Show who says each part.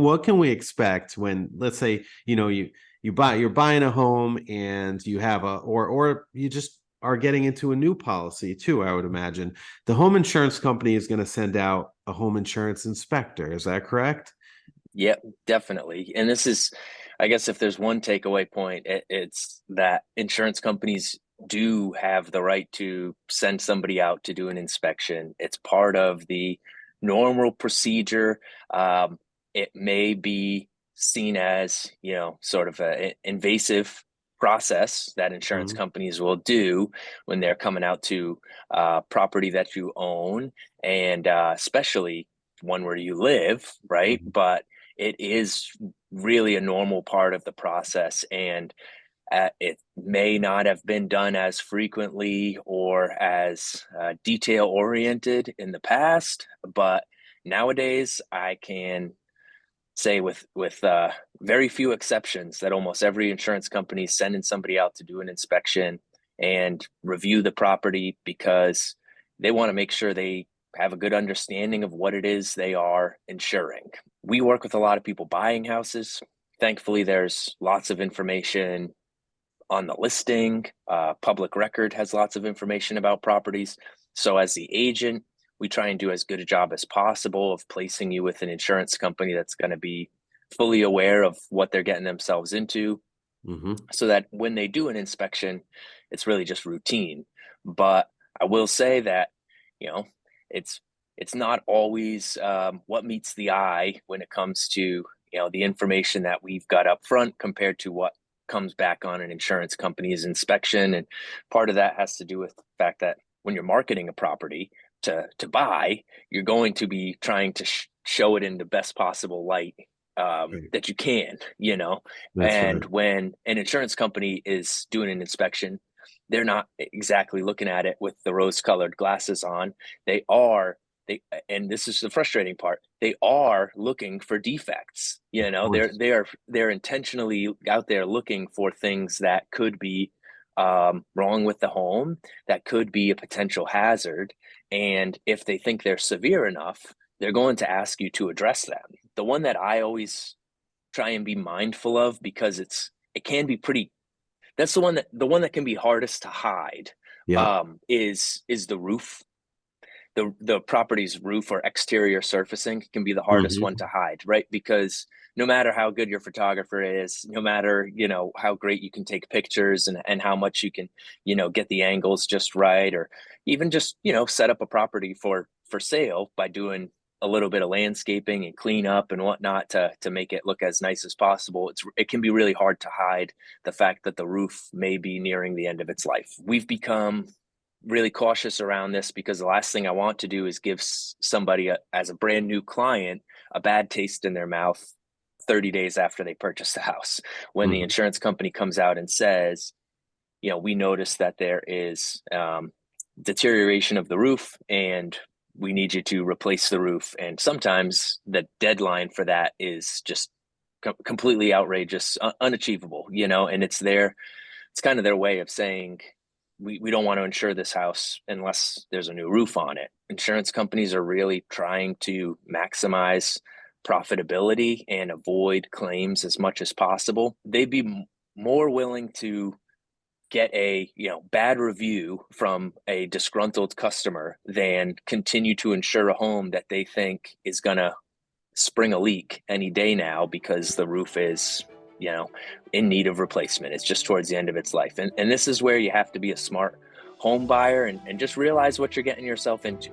Speaker 1: what can we expect when, let's say, you're buying a home and you have or you just are getting into a new policy too, I would imagine. The home insurance company is going to send out a home insurance inspector. Is that correct?
Speaker 2: Yeah, definitely. And this is, I guess, if there's one takeaway point, it's that insurance companies do have the right to send somebody out to do an inspection. It's part of the normal procedure. It may be seen as, sort of an invasive process that insurance
Speaker 1: Mhm.
Speaker 2: companies will do when they're coming out to property that you own, and especially one where you live, right?
Speaker 1: Mhm.
Speaker 2: But it is really a normal part of the process, and it may not have been done as frequently or as detail oriented in the past, but nowadays I can say with very few exceptions that almost every insurance company is sending somebody out to do an inspection and review the property because they want to make sure they have a good understanding of what it is they are insuring. We work with a lot of people buying houses. Thankfully, there's lots of information on the listing. Public record has lots of information about properties. So as the agent, we try and do as good a job as possible of placing you with an insurance company that's going to be fully aware of what they're getting themselves into,
Speaker 1: Mhm.
Speaker 2: so that when they do an inspection, it's really just routine. But I will say that, you know, it's it's not always what meets the eye when it comes to the information that we've got up front compared to what comes back on an insurance company's inspection. And part of that has to do with the fact that when you're marketing a property to buy, you're going to be trying to show it in the best possible light
Speaker 1: Right.
Speaker 2: that you can,
Speaker 1: That's right.
Speaker 2: and when an insurance company is doing an inspection, they're not exactly looking at it with the rose-colored glasses on. They are they and this is the frustrating part. They are looking for defects.
Speaker 1: Of
Speaker 2: They're
Speaker 1: course.
Speaker 2: they're intentionally out there looking for things that could be wrong with the home, that could be a potential hazard. And if they think they're severe enough, they're going to ask you to address them. The one that I always try and be mindful of, because it can be pretty, that's the one that can be hardest to hide,
Speaker 1: Yeah.
Speaker 2: is the roof. The property's roof or exterior surfacing can be the hardest one to
Speaker 1: Mhm.
Speaker 2: hide, right? Because no matter how good your photographer is, no matter how great you can take pictures, and how much you can get the angles just right, or even just set up a property for sale by doing a little bit of landscaping and cleanup and whatnot to make it look as nice as possible, it can be really hard to hide the fact that the roof may be nearing the end of its life. We've become really cautious around this because the last thing I want to do is give somebody, as a brand new client, a bad taste in their mouth 30 days after they purchase the house. When the
Speaker 1: Mhm.
Speaker 2: insurance company comes out and says, we noticed that there is deterioration of the roof and we need you to replace the roof. And sometimes the deadline for that is just completely outrageous, unachievable, and it's kind of their way of saying, we don't want to insure this house unless there's a new roof on it. Insurance companies are really trying to maximize profitability and avoid claims as much as possible. They'd be more willing to get a bad review from a disgruntled customer than continue to insure a home that they think is going to spring a leak any day now because the roof is you know in need of replacement. It's just towards the end of its life, and this is where you have to be a smart home buyer and just realize what you're getting yourself into.